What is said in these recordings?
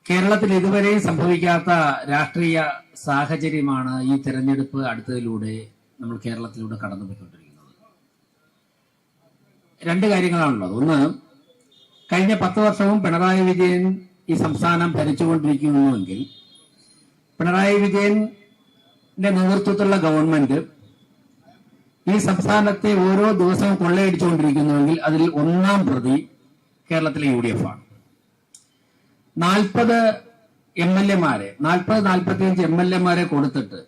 കേരളത്തിൽ ഇതുവരെയും സംഭവിക്കാത്ത രാഷ്ട്രീയ സാഹചര്യമാണ് ഈ തെരഞ്ഞെടുപ്പ് അടുത്തതിലൂടെ നമ്മൾ കേരളത്തിലൂടെ കടന്നുപോയിക്കൊണ്ടിരിക്കുന്നത്. രണ്ട് കാര്യങ്ങളാണുള്ളത്. ഒന്ന്, കഴിഞ്ഞ 10 വർഷവും പിണറായി വിജയൻ ഈ സംസ്ഥാനം ഭരിച്ചുകൊണ്ടിരിക്കുന്നുവെങ്കിൽ പിണറായി വിജയന്റെ നേതൃത്വത്തിലുള്ള ഗവൺമെന്റ് ഈ സംസ്ഥാനത്തെ ഓരോ ദിവസവും കൊള്ളയടിച്ചുകൊണ്ടിരിക്കുന്നുവെങ്കിൽ അതിൽ ഒന്നാം പ്രതി കേരളത്തിലെ UDF ആണ്. 40 MLA-മാരെ 40-45 MLA-മാരെ കൊടുത്തിട്ട്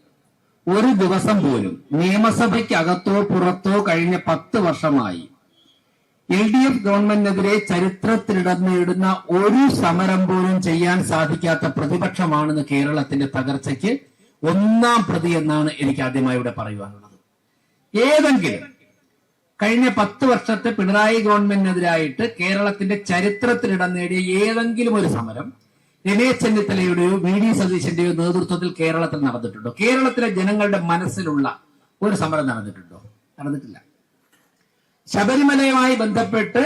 ഒരു ദിവസം പോലും നിയമസഭയ്ക്കകത്തോ പുറത്തോ കഴിഞ്ഞ 10 വർഷമായി LDF ഗവൺമെന്റിനെതിരെ ചരിത്രത്തിലിടം നേടുന്ന ഒരു സമരം പോലും ചെയ്യാൻ സാധിക്കാത്ത പ്രതിപക്ഷമാണെന്ന് കേരളത്തിന്റെ തകർച്ചയ്ക്ക് ഒന്നാം പ്രതി എന്നാണ് എനിക്ക് ആദ്യമായി ഇവിടെ പറയുവാനുള്ളത്. ഏതെങ്കിലും കഴിഞ്ഞ 10 വർഷത്തെ പിണറായി ഗവൺമെന്റിനെതിരായിട്ട് കേരളത്തിന്റെ ചരിത്രത്തിലിടം നേടിയ ഏതെങ്കിലും ഒരു സമരം രമേശ് ചെന്നിത്തലയുടെയോ VD സതീശന്റെയോ നേതൃത്വത്തിൽ കേരളത്തിൽ നടന്നിട്ടുണ്ടോ? കേരളത്തിലെ ജനങ്ങളുടെ മനസ്സിലുള്ള ഒരു സമരം നടന്നിട്ടുണ്ടോ? നടന്നിട്ടില്ല. ശബരിമലയുമായി ബന്ധപ്പെട്ട്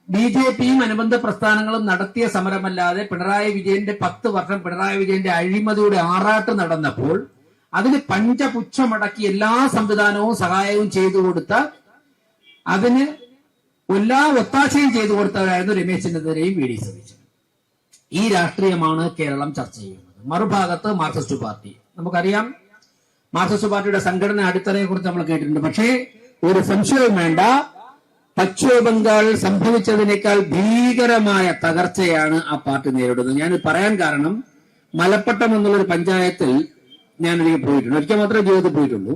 BJPയും അനുബന്ധ പ്രസ്ഥാനങ്ങളും നടത്തിയ സമരമല്ലാതെ പിണറായി വിജയന്റെ 10 വർഷം പിണറായി വിജയന്റെ അഴിമതിയുടെ ആറാട്ട് നടന്നപ്പോൾ അതിന് പഞ്ചപുച്ഛമടക്കി എല്ലാ സംവിധാനവും സഹായവും ചെയ്തു കൊടുത്ത, അതിന് എല്ലാ ഒത്താശയും ചെയ്തു കൊടുത്തവരായിരുന്നു രമേശ് ചെന്നിത്തലയും VD സതീശനും. ഈ രാഷ്ട്രീയമാണ് കേരളം ചർച്ച ചെയ്യുന്നത്. മറുഭാഗത്ത് മാർക്സിസ്റ്റ് പാർട്ടി. നമുക്കറിയാം, മാർക്സിസ്റ്റ് പാർട്ടിയുടെ സംഘടന അടിത്തറയെ കുറിച്ച് നമ്മൾ കേട്ടിട്ടുണ്ട്. പക്ഷേ ഒരു സംശയവും വേണ്ട, പശ്ചിമ ബംഗാളിൽ സംഭവിച്ചതിനേക്കാൾ ഭീകരമായ തകർച്ചയാണ് ആ പാർട്ടി നേരിടുന്നത്. ഞാൻ പറയാൻ കാരണം, മലപ്പട്ടം എന്നുള്ളൊരു പഞ്ചായത്തിൽ ഞാനൊരിക്കൽ പോയിട്ടുണ്ട്. ഒരിക്കൽ മാത്രമേ ജീവിതത്തിൽ പോയിട്ടുള്ളൂ.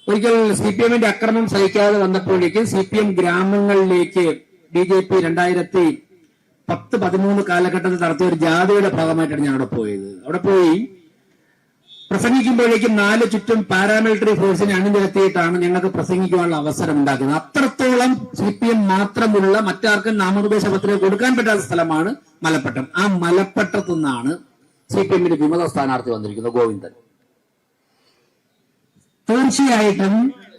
ഒരിക്കൽ CPM-ന്റെ അക്രമം സഹിക്കാതെ വന്നപ്പോഴേക്കും CPM ഗ്രാമങ്ങളിലേക്ക് BJP 2010-13 കാലഘട്ടത്തിൽ നടത്തിയ ഒരു ജാഥയുടെ ഭാഗമായിട്ടാണ് ഞാൻ അവിടെ പോയത്. അവിടെ പോയി പ്രസംഗിക്കുമ്പോഴേക്കും 4 ചുറ്റും പാരാമിലിറ്ററി ഫോഴ്സിനെ അണിനിരത്തിയിട്ടാണ് ഞങ്ങൾക്ക് പ്രസംഗിക്കുവാനുള്ള അവസരം ഉണ്ടാക്കുന്നത്. അത്രത്തോളം CPM മാത്രമുള്ള മറ്റാർക്കും നാമനിർദ്ദേശ പത്രിക കൊടുക്കാൻ പറ്റാത്ത സ്ഥലമാണ് മലപ്പട്ടം. ആ മലപ്പട്ടത്തു നിന്നാണ് CPM-ന്റെ വിമത സ്ഥാനാർത്ഥി വന്നിരിക്കുന്നത്, ഗോവിന്ദൻ. തീർച്ചയായിട്ടും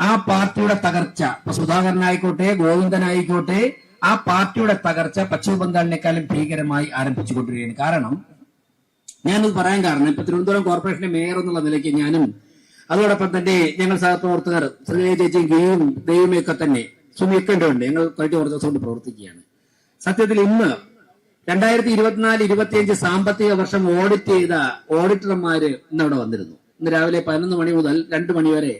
ആ പാർട്ടിയുടെ തകർച്ച, സുധാകരനായിക്കോട്ടെ ഗോവിന്ദനായിക്കോട്ടെ, ആ പാർട്ടിയുടെ തകർച്ച പശ്ചിമ ബംഗാളിനേക്കാളും ഭീകരമായി ആരംഭിച്ചുകൊണ്ടിരിക്കുകയാണ്. കാരണം, ഞാനത് പറയാൻ കാരണം, ഇപ്പൊ തിരുവനന്തപുരം കോർപ്പറേഷന്റെ മേയർ എന്നുള്ള നിലയ്ക്ക് ഞാനും അതോടൊപ്പം തന്നെ ഞങ്ങൾ സഹപ്രവർത്തകർ ശ്രീ ചേച്ചിയും ഗീയും ദൈവമൊക്കെ തന്നെ സുമിയൊക്കെ ഉണ്ട്, ഞങ്ങൾ കഴിഞ്ഞ കുറച്ച് ദിവസം കൊണ്ട് പ്രവർത്തിക്കുകയാണ്. സത്യത്തിൽ ഇന്ന് 2024-25 സാമ്പത്തിക വർഷം ഓഡിറ്റ് ചെയ്ത ഓഡിറ്റർമാര് ഇന്നവിടെ വന്നിരുന്നു. ഇന്ന് രാവിലെ 11 മണി മുതൽ 2 മണി വരെ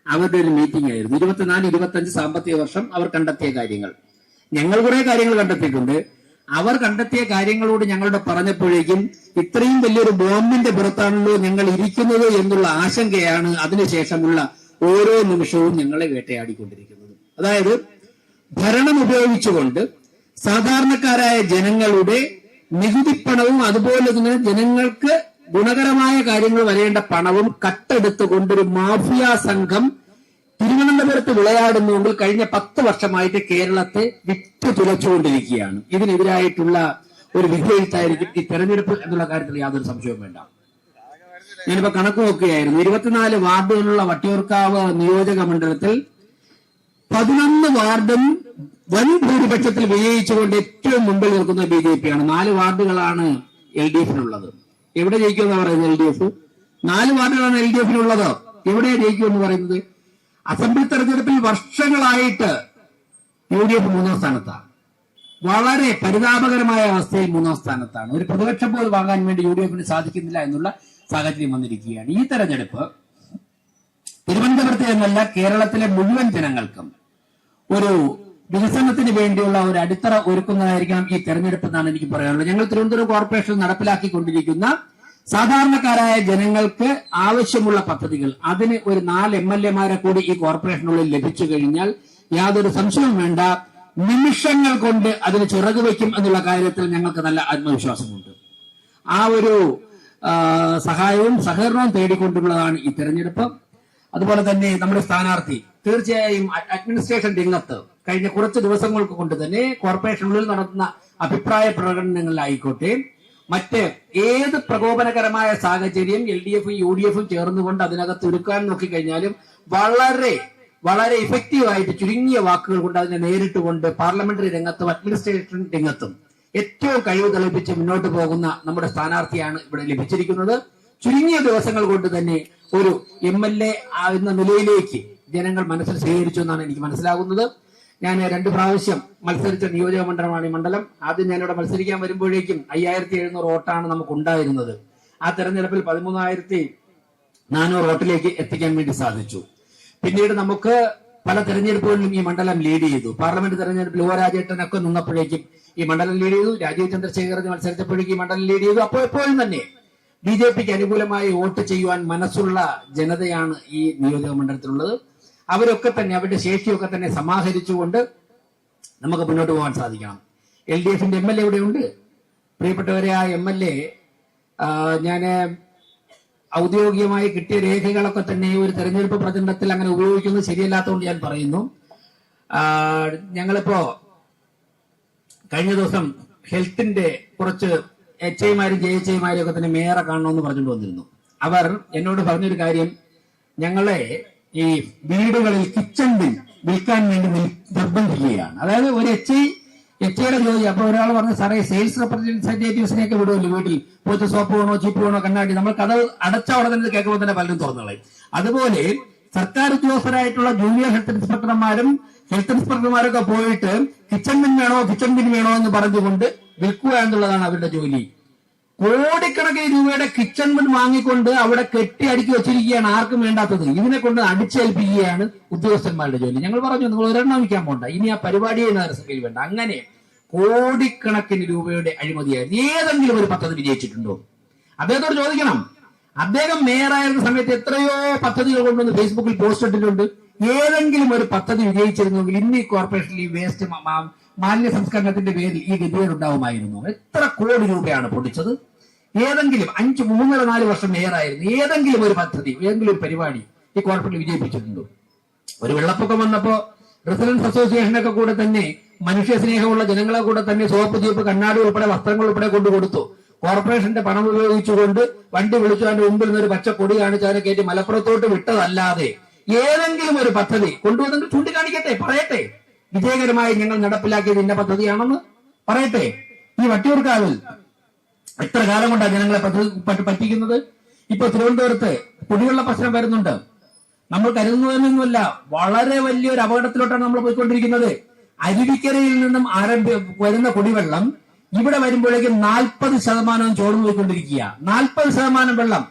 അവരുടെ ഒരു മീറ്റിംഗ് ആയിരുന്നു. 24-25 സാമ്പത്തിക വർഷം അവർ കണ്ടെത്തിയ കാര്യങ്ങൾ. ഞങ്ങൾ കുറെ കാര്യങ്ങൾ കണ്ടെത്തിയിട്ടുണ്ട്. അവർ കണ്ടെത്തിയ കാര്യങ്ങളോട് ഞങ്ങളുടെ പറഞ്ഞപ്പോഴേക്കും ഇത്രയും വലിയൊരു ബോംബിന്റെ പുറത്താണല്ലോ ഞങ്ങൾ ഇരിക്കുന്നത് എന്നുള്ള ആശങ്കയാണ് അതിനുശേഷമുള്ള ഓരോ നിമിഷവും ഞങ്ങളെ വേട്ടയാടിക്കൊണ്ടിരിക്കുന്നത്. അതായത്, ഭരണം ഉപയോഗിച്ചുകൊണ്ട് സാധാരണക്കാരായ ജനങ്ങളുടെ നികുതിപ്പണവും അതുപോലെ തന്നെ ജനങ്ങൾക്ക് ഗുണകരമായ കാര്യങ്ങൾ വരേണ്ട പണവും കട്ടെടുത്തുകൊണ്ടൊരു മാഫിയ സംഘം തിരുവനന്തപുരത്ത് വിളയാടുന്നുവെങ്കിൽ കഴിഞ്ഞ 10 വർഷമായിട്ട് കേരളത്തെ വിറ്റ് തുലച്ചുകൊണ്ടിരിക്കുകയാണ്. ഇതിനെതിരായിട്ടുള്ള ഒരു വിധിയെഴുത്തായിരിക്കും ഈ തെരഞ്ഞെടുപ്പ് എന്നുള്ള കാര്യത്തിൽ യാതൊരു സംശയവും വേണ്ട. ഞാനിപ്പോ കണക്ക് നോക്കുകയായിരുന്നു. 24 വാർഡുകളുള്ള വട്ടിയൂർക്കാവ് നിയോജക മണ്ഡലത്തിൽ 11 വാർഡും വൻ ഭൂരിപക്ഷത്തിൽ വിജയിച്ചുകൊണ്ട് ഏറ്റവും മുമ്പിൽ നിൽക്കുന്ന BJP-യാണ്. 4 വാർഡുകളാണ് LDF-നുള്ളത്. എവിടെ ജയിക്കുമെന്ന് പറയുന്നത് LDF? 4 വാർഡുകളാണ് LDF-നുള്ളത്. എവിടെ ജയിക്കുമെന്ന് പറയുന്നത്? അസംബ്ലി തെരഞ്ഞെടുപ്പിൽ വർഷങ്ങളായിട്ട് UDF 3ാം സ്ഥാനത്താണ്. വളരെ പരിതാപകരമായ അവസ്ഥയിൽ 3ാം സ്ഥാനത്താണ്. ഒരു പ്രതിപക്ഷം പോലും വാങ്ങാൻ വേണ്ടി UDF-ന് സാധിക്കുന്നില്ല എന്നുള്ള സാഹചര്യം വന്നിരിക്കുകയാണ്. ഈ തെരഞ്ഞെടുപ്പ് തിരുവനന്തപുരത്ത് എന്നല്ല, കേരളത്തിലെ മുഴുവൻ ജനങ്ങൾക്കും ഒരു വികസനത്തിന് വേണ്ടിയുള്ള ഒരു അടിത്തറ ഒരുക്കുന്നതായിരിക്കണം ഈ തെരഞ്ഞെടുപ്പ് എന്നാണ് എനിക്ക് പറയാനുള്ളത്. ഞങ്ങൾ തിരുവനന്തപുരം കോർപ്പറേഷൻ നടപ്പിലാക്കിക്കൊണ്ടിരിക്കുന്ന സാധാരണക്കാരായ ജനങ്ങൾക്ക് ആവശ്യമുള്ള പദ്ധതികൾ, അതിന് ഒരു 4 MLA-മാരെ കൂടി ഈ കോർപ്പറേഷനുള്ളിൽ ലഭിച്ചു കഴിഞ്ഞാൽ യാതൊരു സംശയവും വേണ്ട, നിമിഷങ്ങൾ കൊണ്ട് അതിന് ചിറക് വയ്ക്കും എന്നുള്ള കാര്യത്തിൽ ഞങ്ങൾക്ക് നല്ല ആത്മവിശ്വാസമുണ്ട്. ആ ഒരു സഹായവും സഹകരണവും തേടിക്കൊണ്ടുള്ളതാണ് ഈ തെരഞ്ഞെടുപ്പ്. അതുപോലെ തന്നെ നമ്മുടെ സ്ഥാനാർത്ഥി തീർച്ചയായും അഡ്മിനിസ്ട്രേഷൻ രംഗത്ത് കഴിഞ്ഞ കുറച്ച് ദിവസങ്ങൾക്ക് കൊണ്ട് തന്നെ കോർപ്പറേഷനുള്ളിൽ നടത്തുന്ന അഭിപ്രായ പ്രകടനങ്ങളിലായിക്കോട്ടെ, മറ്റ് ഏത് പ്രകോപനകരമായ സാഹചര്യം LDF-ഉം UDF-ഉം ചേർന്നുകൊണ്ട് അതിനകത്ത് ഒരുക്കാൻ നോക്കിക്കഴിഞ്ഞാലും വളരെ വളരെ ഇഫക്റ്റീവായിട്ട് ചുരുങ്ങിയ വാക്കുകൾ കൊണ്ട് അതിനെ നേരിട്ടുകൊണ്ട് പാർലമെന്ററി രംഗത്തും അഡ്മിനിസ്ട്രേഷൻ രംഗത്തും ഏറ്റവും കഴിവ് തെളിയിപ്പിച്ച് മുന്നോട്ട് പോകുന്ന നമ്മുടെ സ്ഥാനാർത്ഥിയാണ് ഇവിടെ ലഭിച്ചിരിക്കുന്നത്. ചുരുങ്ങിയ ദിവസങ്ങൾ കൊണ്ട് തന്നെ ഒരു MLA എന്ന നിലയിലേക്ക് ജനങ്ങൾ മനസ്സിൽ സ്വീകരിച്ചു എന്നാണ് എനിക്ക് മനസ്സിലാകുന്നത്. ഞാൻ 2 പ്രാവശ്യം മത്സരിച്ച നിയോജക മണ്ഡലമാണ് ഈ മണ്ഡലം. ആദ്യം ഞാനിവിടെ മത്സരിക്കാൻ വരുമ്പോഴേക്കും 5700 വോട്ടാണ് നമുക്ക് ഉണ്ടായിരുന്നത്. ആ തെരഞ്ഞെടുപ്പിൽ 13,400 വോട്ടിലേക്ക് എത്തിക്കാൻ വേണ്ടി സാധിച്ചു. പിന്നീട് നമുക്ക് പല തെരഞ്ഞെടുപ്പുകളിലും ഈ മണ്ഡലം ലീഡ് ചെയ്തു. പാർലമെന്റ് തെരഞ്ഞെടുപ്പിൽ രാജേട്ടനൊക്കെ നിന്നപ്പോഴേക്കും ഈ മണ്ഡലം ലീഡ് ചെയ്തു. രാജീവ് ചന്ദ്രശേഖരൻ മത്സരിച്ചപ്പോഴേക്കും ഈ മണ്ഡലം ലീഡ് ചെയ്തു. അപ്പോൾ എപ്പോഴും തന്നെ BJPക്ക് അനുകൂലമായി വോട്ട് ചെയ്യുവാൻ മനസ്സുള്ള ജനതയാണ് ഈ നിയോജക മണ്ഡലത്തിലുള്ളത്. അവരൊക്കെ തന്നെ അവരുടെ ശേഷിയൊക്കെ തന്നെ സമാഹരിച്ചുകൊണ്ട് നമുക്ക് മുന്നോട്ട് പോകാൻ സാധിക്കണം. LDFന്റെ MLA ഇവിടെ ഉണ്ട്. പ്രിയപ്പെട്ടവരെ, ആ MLA ഞാൻ ഔദ്യോഗികമായി കിട്ടിയ രേഖകളൊക്കെ തന്നെ ഒരു തെരഞ്ഞെടുപ്പ് പ്രചരണത്തിൽ അങ്ങനെ ഉപയോഗിക്കുന്നത് ശരിയല്ലാത്തതുകൊണ്ട് ഞാൻ പറയുന്നു. ഞങ്ങളിപ്പോ കഴിഞ്ഞ ദിവസം ഹെൽത്തിന്റെ കുറച്ച് HIമാരും JHIമാരും ഒക്കെ തന്നെ മേയറെ കാണണമെന്ന് പറഞ്ഞുകൊണ്ട് വന്നിരുന്നു. അവർ എന്നോട് പറഞ്ഞൊരു കാര്യം, ഞങ്ങളെ ഈ വീടുകളിൽ കിച്ചൺ ബിൽ വിൽക്കാൻ വേണ്ടി നിർബന്ധിക്കുകയാണ്. അതായത് ഒരു HIയുടെ ജോലി. അപ്പൊ ഒരാൾ പറഞ്ഞു, സാറേ സെയിൽസ് റെപ്രസെന്റേറ്റീവ്സിനെയൊക്കെ വിടുമല്ലോ വീട്ടിൽ പോയിട്ട് സോപ്പ് വേണോ ചീപ്പ് വേണോ കണ്ണാടി, നമ്മൾ കഥ അടച്ച ഉടനെ തന്നെ കേൾക്കുമ്പോൾ തന്നെ പലരും തുറന്നുകളെ. അതുപോലെ സർക്കാർ ഉദ്യോഗസ്ഥരായിട്ടുള്ള ജൂനിയർ ഹെൽത്ത് ഇൻസ്പെക്ടർമാരൊക്കെ പോയിട്ട് കിച്ചൺ ബിൻ വേണോ എന്ന് പറഞ്ഞുകൊണ്ട് വിൽക്കുക എന്നുള്ളതാണ് അവരുടെ ജോലി. കോടിക്കണക്കിന് രൂപയുടെ കിച്ചൺ ബിൻ വാങ്ങിക്കൊണ്ട് അവിടെ കെട്ടി അടുക്കി വെച്ചിരിക്കുകയാണ്, ആർക്കും വേണ്ടാത്തത്. ഇതിനെ കൊണ്ട് അടിച്ചേൽപ്പിക്കുകയാണ് ഉദ്യോഗസ്ഥന്മാരുടെ ജോലി. ഞങ്ങൾ പറഞ്ഞു, നിങ്ങൾ ഒരെണ്ണം വയ്ക്കാൻ പോണ്ട, ഇനി ആ പരിപാടിയെ നഗരസഭയിൽ വേണ്ട. അങ്ങനെ കോടിക്കണക്കിന് രൂപയുടെ അഴിമതിയായിരുന്നു. ഏതെങ്കിലും ഒരു പദ്ധതി വിജയിച്ചിട്ടുണ്ടോ? അദ്ദേഹത്തോട് ചോദിക്കണം. അദ്ദേഹം മേയറായിരുന്ന സമയത്ത് എത്രയോ പദ്ധതികൾ കൊണ്ടുവന്ന് ഫേസ്ബുക്കിൽ പോസ്റ്റ് ഇട്ടിട്ടുണ്ട്. ഏതെങ്കിലും ഒരു പദ്ധതി വിജയിച്ചിരുന്നെങ്കിൽ ഇന്ന് ഈ കോർപ്പറേഷനിൽ ഈ വേസ്റ്റ് മാലിന്യ സംസ്കരണത്തിന്റെ പേരിൽ ഈ ഗതികേട് ഉണ്ടാവുമായിരുന്നു. എത്ര കോടി രൂപയാണ് പൊടിച്ചത്? ഏതെങ്കിലും 3-4 വർഷം മേയറായിരുന്നു ഏതെങ്കിലും ഒരു പദ്ധതി, ഏതെങ്കിലും ഒരു പരിപാടി ഈ കോർപ്പറേഷനിൽ വിജയിപ്പിച്ചിട്ടുണ്ടോ? ഒരു വെള്ളപ്പൊക്കം വന്നപ്പോ റെസിഡൻസ് അസോസിയേഷനൊക്കെ കൂടെ തന്നെ മനുഷ്യ സ്നേഹമുള്ള ജനങ്ങളെ കൂടെ തന്നെ സോപ്പ് ചീപ്പ് കണ്ണാടി ഉൾപ്പെടെ വസ്ത്രങ്ങൾ ഉൾപ്പെടെ കൊണ്ടുകൊടുത്തു. കോർപ്പറേഷന്റെ പണം ഉപയോഗിച്ചുകൊണ്ട് വണ്ടി വിളിച്ചു അതിന്റെ മുമ്പിൽ നിന്ന് ഒരു പച്ച കൊടി കാണിച്ച് അതിനെ കയറ്റി മലപ്പുറത്തോട്ട് വിട്ടതല്ലാതെ ഏതെങ്കിലും ഒരു പദ്ധതി കൊണ്ടുവന്നെങ്കിൽ ചൂണ്ടിക്കാണിക്കട്ടെ, പറയട്ടെ. വിജയകരമായി ഞങ്ങൾ നടപ്പിലാക്കിയത് ഇന്ന പദ്ധതിയാണെന്ന് പറയട്ടെ. ഈ വട്ടിയൂർക്കാവിൽ എത്ര കാലം കൊണ്ടാണ് ജനങ്ങളെ പറ്റിക്കുന്നത്? ഇപ്പൊ തിരുവനന്തപുരത്ത് കുടിവെള്ള പ്രശ്നം വരുന്നുണ്ട്. നമ്മൾ കരുതുന്നതൊന്നുമല്ല, വളരെ വലിയൊരു അപകടത്തിലോട്ടാണ് നമ്മൾ പോയിക്കൊണ്ടിരിക്കുന്നത്. അരുവിക്കരയിൽ നിന്നും വരുന്ന കുടിവെള്ളം ഇവിടെ വരുമ്പോഴേക്കും 40% ചോർന്നു പോയിക്കൊണ്ടിരിക്കുക. 40% വെള്ളം,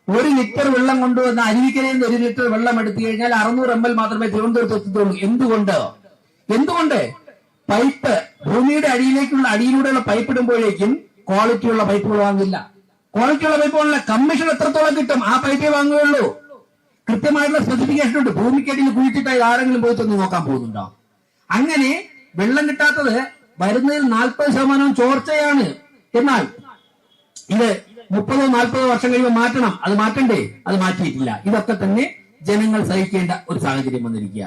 1 ലിറ്റർ വെള്ളം കൊണ്ടുവന്ന അരുവിക്കരയിൽ നിന്ന് 1 ലിറ്റർ വെള്ളം എടുത്തു കഴിഞ്ഞാൽ 600 ml മാത്രമേ തിരുവനന്തപുരത്ത് എത്തുള്ളൂ. എന്തുകൊണ്ട്? പൈപ്പ് ഭൂമിയുടെ അടിയിലൂടെയുള്ള പൈപ്പ് ഇടുമ്പോഴേക്കും ക്വാളിറ്റിയുള്ള പൈപ്പുകൾ വാങ്ങില്ല. ക്വാളിറ്റിയുള്ള പൈപ്പുകളിലെ കമ്മീഷൻ എത്രത്തോളം കിട്ടും? ആ പൈപ്പേ വാങ്ങുകയുള്ളൂ. കൃത്യമായിട്ടുള്ള സ്പെസിഫിക്കേഷൻ ഉണ്ട്. ഭൂമിക്കടിയിൽ കുഴിച്ചിട്ടായി ആരെങ്കിലും പോയിട്ടൊന്ന് നോക്കാൻ പോകുന്നുണ്ടോ? അങ്ങനെ വെള്ളം കിട്ടാത്തത് വരുന്നതിൽ 40% ചോർച്ചയാണ്. എന്നാൽ ഇത് 30-40 വർഷം കഴിയുമ്പോൾ മാറ്റണം. അത് മാറ്റണ്ടേ? അത് മാറ്റിയിട്ടില്ല. ഇതൊക്കെ തന്നെ ജനങ്ങൾ സഹിക്കേണ്ട ഒരു സാഹചര്യം വന്നിരിക്കുക.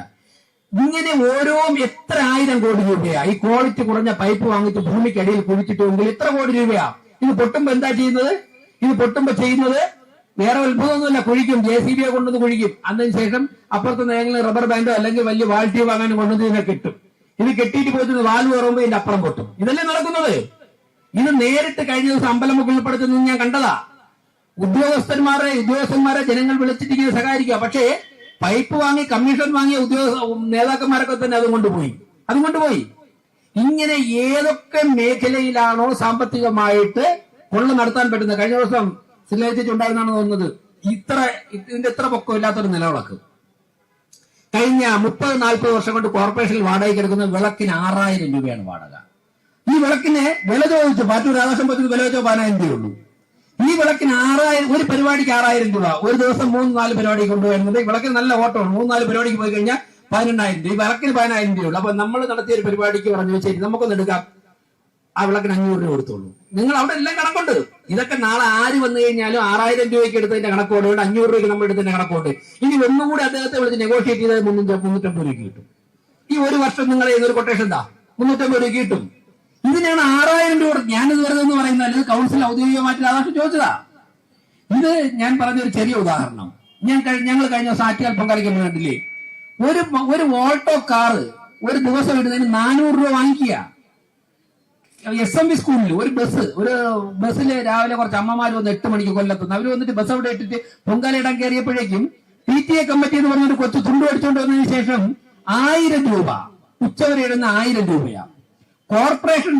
ഇങ്ങനെ ഓരോ എത്ര 1000 കോടി രൂപയാ ഈ ക്വാളിറ്റി കുറഞ്ഞ പൈപ്പ് വാങ്ങിച്ച് ഭൂമിക്കടിയിൽ കുഴിച്ചിട്ടുണ്ടെങ്കിൽ എത്ര കോടി രൂപയാ? ഇത് പൊട്ടുമ്പോ എന്താ ചെയ്യുന്നത്? ചെയ്യുന്നത് വേറെ അത്ഭുതമൊന്നുമില്ല. കുഴിക്കും, JCBയെ കൊണ്ടുവന്ന് കുഴിക്കും. അതിനുശേഷം അപ്പുറത്ത് ഏതെങ്കിലും റബ്ബർ ബാൻഡോ അല്ലെങ്കിൽ വലിയ വാൾട്ടിയോ വാങ്ങാൻ കൊണ്ടുവന്ന് ഇതിനെ കെട്ടും. ഇത് കെട്ടിയിട്ട് പോയിട്ട് വാൽവ് തുറക്കുമ്പോൾ ഇതിന്റെ അപ്പുറം പൊട്ടും. ഇതല്ലേ നടക്കുന്നത്? ഇത് നേരിട്ട് കഴിഞ്ഞ ദിവസം അമ്പലമുക്ക് ഉൾപ്പെടുത്തി നിന്ന് ഞാൻ കണ്ടതാ. ഉദ്യോഗസ്ഥന്മാരെ ജനങ്ങൾ വിളിച്ചിട്ട് സഹായിക്കുക. പക്ഷേ പൈപ്പ് വാങ്ങി കമ്മീഷൻ വാങ്ങിയ നേതാക്കന്മാരൊക്കെ തന്നെ അതുകൊണ്ടുപോയി. ഇങ്ങനെ ഏതൊക്കെ മേഖലയിലാണോ സാമ്പത്തികമായിട്ട് കൊള്ള നടത്താൻ പറ്റുന്നത്? കഴിഞ്ഞ ദിവസം സിലേറ്റിച്ചുണ്ടായിരുന്നാണ് തോന്നുന്നത്. ഇതിന്റെ എത്ര പൊക്കമില്ലാത്തൊരു നിലവിളക്ക് കഴിഞ്ഞ 30-40 വർഷം കൊണ്ട് കോർപ്പറേഷനിൽ വാടകയ്ക്ക് എടുക്കുന്ന വിളക്കിന് 6000 രൂപയാണ് വാടക. ഈ വിളക്കിന് വില ചോദിച്ചു പാറ്റൂർ രാധാകൃഷ്ണൻ പദ്ധതി വില ചോദിച്ചോ 10,000 രൂപയുള്ളൂ. ഈ വിളക്കിന് 6000, ഒരു പരിപാടിക്ക് 6000 രൂപ. ഒരു ദിവസം 3-4 പരിപാടി കൊണ്ടുപോയിരുന്നത്. വിളക്കിന് നല്ല ഓട്ടമാണ്. 3-4 പരിപാടിക്ക് പോയി കഴിഞ്ഞാൽ 18,000 രൂപ. ഈ വിളക്കിന് 10,000 രൂപയുള്ളൂ. അപ്പൊ നമ്മൾ നടത്തിയ ഒരു പരിപാടിക്ക് പറഞ്ഞു ശരി നമുക്കൊന്ന് എടുക്കാം, ആ വിളക്കിന് 500 രൂപ കൊടുത്തോളൂ. നിങ്ങൾ അവിടെ എല്ലാം കണക്കുണ്ട്. ഇതൊക്കെ നാളെ ആര് വന്നു കഴിഞ്ഞാലും 6000 രൂപയ്ക്ക് എടുത്തതിന്റെ കണക്കോട് 500 രൂപയ്ക്ക് നമ്മൾ എടുത്തതിന്റെ കണക്കോട്. ഇനി ഒന്നുകൂടി അദ്ദേഹത്തെ വിളിച്ച് നെഗോഷിയേറ്റ് ചെയ്തത് 350 രൂപയ്ക്ക് കിട്ടും. ഈ ഒരു വർഷം നിങ്ങളെ ഇതൊരു കൊട്ടേഷൻ 350 രൂപയ്ക്ക് കിട്ടും. ഇതിനാണ് 6000 രൂപ. ഞാനിത് വെറുതെ എന്ന് പറയുന്നത് കൗൺസിൽ ഔദ്യോഗികമായിട്ട് രാധാകൃഷ്ണൻ ചോദിച്ചതാ. ഇത് ഞാൻ പറഞ്ഞൊരു ചെറിയ ഉദാഹരണം. ഞങ്ങൾ കഴിഞ്ഞ ദിവസം ആറ്റിയാൽ പങ്കാളിക്കാൻ വേണ്ടില്ലേ ഒരു ഓൾട്ടോ കാറ് ഒരു ദിവസം ഇടുന്നതിന് 400 രൂപ വാങ്ങിക്കുക. SMV സ്കൂളിൽ ഒരു ബസ്സിൽ രാവിലെ കുറച്ച് അമ്മമാർ വന്ന് 8 മണിക്ക് കൊല്ലത്തുനിന്ന് അവര് വന്നിട്ട് ബസ് അവിടെ ഇട്ടിട്ട് പൊങ്കാല ഇടാൻ കയറിയപ്പോഴേക്കും PTA കമ്മിറ്റി എന്ന് പറഞ്ഞൊരു കൊച്ചു തുണ്ട് അടിച്ചുകൊണ്ട് വന്നതിന് ശേഷം 1000 രൂപ ഉച്ചവരെ ഇടുന്ന 1000 രൂപയാണ് കോർപ്പറേഷൻ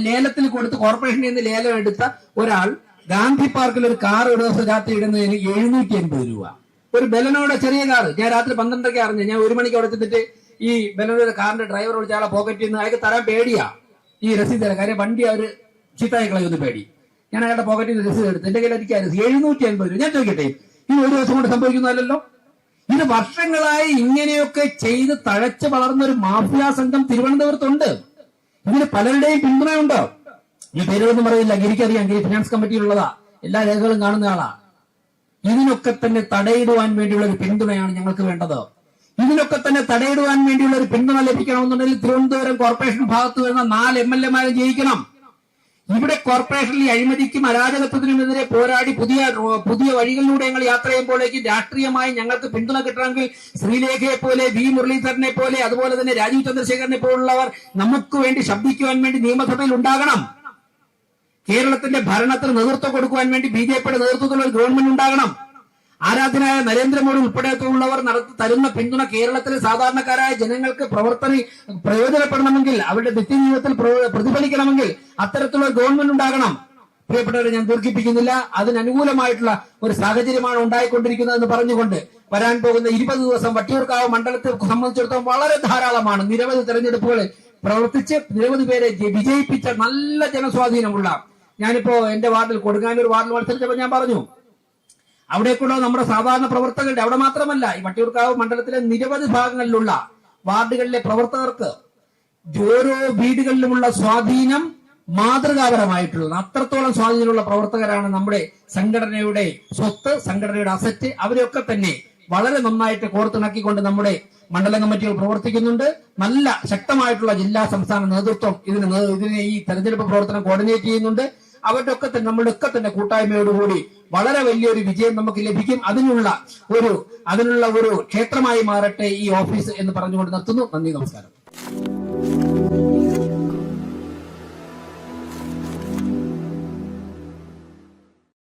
ലേലത്തിൽ കൊടുത്ത് കോർപ്പറേഷനിൽ നിന്ന് ലേലം എടുത്ത ഒരാൾ ഗാന്ധി പാർക്കിൽ ഒരു കാർ ഒരു ദിവസം രാത്രി ഇടുന്നതിന് 780 രൂപ. ഒരു ബെലനോടെ ചെറിയ കാർ ഞാൻ രാത്രി 12 അറിഞ്ഞു. ഞാൻ 1 മണിക്ക് അവിടെ ചെന്നിട്ട് ഈ ബെലനോടെ കാറിന്റെ ഡ്രൈവർ വിളിച്ച ആളെ പോക്കറ്റിൽ നിന്ന് അയാൾക്ക് തരാൻ പേടിയാ ഈ രസീത് തരാം. കാര്യം വണ്ടി അവര് ചീത്തായി കളയൊന്ന് പേടി. ഞാൻ അയാളുടെ പോക്കറ്റിൽ നിന്ന് രസീത് എടുത്ത് എന്റെ കയ്യിൽ എനിക്ക് 780 രൂപ. ഞാൻ ചോദിക്കട്ടെ, ഇത് ഒരു ദിവസം കൊണ്ട് സംഭവിക്കുന്നതല്ലോ. ഇത് വർഷങ്ങളായി ഇങ്ങനെയൊക്കെ ചെയ്ത് തഴച്ച് വളർന്ന ഒരു മാഫിയ സംഘം തിരുവനന്തപുരത്തുണ്ട്. ഇതിന് പലരുടെയും പിന്തുണയുണ്ട്. ഈ പേരുകളൊന്നും പറയില്ല, എനിക്കറിയാം. ഫിനാൻസ് കമ്മിറ്റിയിലുള്ളതാ, എല്ലാ രേഖകളും കാണുന്ന ആളാ. ഇതിനൊക്കെ തന്നെ തടയിടുവാൻ വേണ്ടിയുള്ള ഒരു പിന്തുണയാണ് ഞങ്ങൾക്ക് വേണ്ടത്. ഇതിനൊക്കെ തന്നെ തടയിടുവാൻ വേണ്ടിയുള്ള ഒരു പിന്തുണ ലഭിക്കണമെന്നുണ്ടെങ്കിൽ തിരുവനന്തപുരം കോർപ്പറേഷൻ ഭാഗത്ത് വരുന്ന 4 MLA ജയിക്കണം. ഇവിടെ കോർപ്പറേഷനിൽ അഴിമതിക്കും അരാജകത്വത്തിനുമെതിരെ പോരാടി പുതിയ വഴികളിലൂടെ ഞങ്ങൾ യാത്ര ചെയ്യുമ്പോഴേക്കും രാഷ്ട്രീയമായി ഞങ്ങൾക്ക് പിന്തുണ കിട്ടണമെങ്കിൽ ശ്രീലേഖയെ പോലെ, വി മുരളീധരനെ പോലെ, അതുപോലെ തന്നെ രാജീവ് ചന്ദ്രശേഖരനെ പോലുള്ളവർ നമുക്ക് വേണ്ടി ശബ്ദിക്കുവാൻ വേണ്ടി നിയമസഭയിൽ ഉണ്ടാകണം. കേരളത്തിന്റെ ഭരണത്തിന് നേതൃത്വം കൊടുക്കുവാൻ വേണ്ടി BJPയുടെ നേതൃത്വത്തിലുള്ള ഗവൺമെന്റ് ഉണ്ടാകണം. ആരാധനായ നരേന്ദ്രമോദി ഉൾപ്പെടെയുള്ളവർ തരുന്ന പിന്തുണ കേരളത്തിലെ സാധാരണക്കാരായ ജനങ്ങൾക്ക് പ്രയോജനപ്പെടണമെങ്കിൽ, അവരുടെ നിത്യജീവിതത്തിൽ പ്രതിഫലിക്കണമെങ്കിൽ അത്തരത്തിലുള്ള ഗവൺമെന്റ് ഉണ്ടാകണം. പ്രിയപ്പെട്ടവരെ, ഞാൻ ദീർഘിപ്പിക്കുന്നില്ല. അതിനനുകൂലമായിട്ടുള്ള ഒരു സാഹചര്യമാണ് ഉണ്ടായിക്കൊണ്ടിരിക്കുന്നതെന്ന് പറഞ്ഞുകൊണ്ട് വരാൻ പോകുന്ന 20 ദിവസം വട്ടിയൂർക്കാവ് മണ്ഡലത്തെ സംബന്ധിച്ചിടത്തോളം വളരെ ധാരാളമാണ്. നിരവധി തെരഞ്ഞെടുപ്പുകൾ പ്രവർത്തിച്ച് നിരവധി പേരെ വിജയിപ്പിച്ച നല്ല ജനസ്വാധീനമുള്ള, ഞാനിപ്പോ എന്റെ വാർഡിൽ കൊടുങ്ങാനൂർ വാർഡിൽ മത്സരിച്ചപ്പോൾ ഞാൻ പറഞ്ഞു, അവിടേക്കുള്ള നമ്മുടെ സാധാരണ പ്രവർത്തകരുടെ, അവിടെ മാത്രമല്ല ഈ വട്ടിയൂർക്കാവ് മണ്ഡലത്തിലെ നിരവധി ഭാഗങ്ങളിലുള്ള വാർഡുകളിലെ പ്രവർത്തകർക്ക് ഓരോ വീടുകളിലുമുള്ള സ്വാധീനം മാതൃകാപരമായിട്ടുള്ളത്. അത്രത്തോളം സ്വാധീനമുള്ള പ്രവർത്തകരാണ് നമ്മുടെ സംഘടനയുടെ സ്വത്ത്, സംഘടനയുടെ അസറ്റ്. അവരെയൊക്കെ തന്നെ വളരെ നന്നായിട്ട് കോർത്തിണക്കിക്കൊണ്ട് നമ്മുടെ മണ്ഡലം കമ്മിറ്റികൾ പ്രവർത്തിക്കുന്നുണ്ട്. നല്ല ശക്തമായിട്ടുള്ള ജില്ലാ സംസ്ഥാന നേതൃത്വം ഇതിനെ ഈ തെരഞ്ഞെടുപ്പ് പ്രവർത്തനം കോർഡിനേറ്റ് ചെയ്യുന്നുണ്ട്. അവരുടെ ഒക്കെ തന്നെ നമ്മളുടെ ഒക്കെ തന്നെ കൂട്ടായ്മയോടുകൂടി വളരെ വലിയൊരു വിജയം നമുക്ക് ലഭിക്കും. അതിനുള്ള ഒരു ക്ഷേത്രമായി മാറട്ടെ ഈ ഓഫീസ് എന്ന് പറഞ്ഞുകൊണ്ട് നിർത്തുന്നു. നന്ദി, നമസ്കാരം.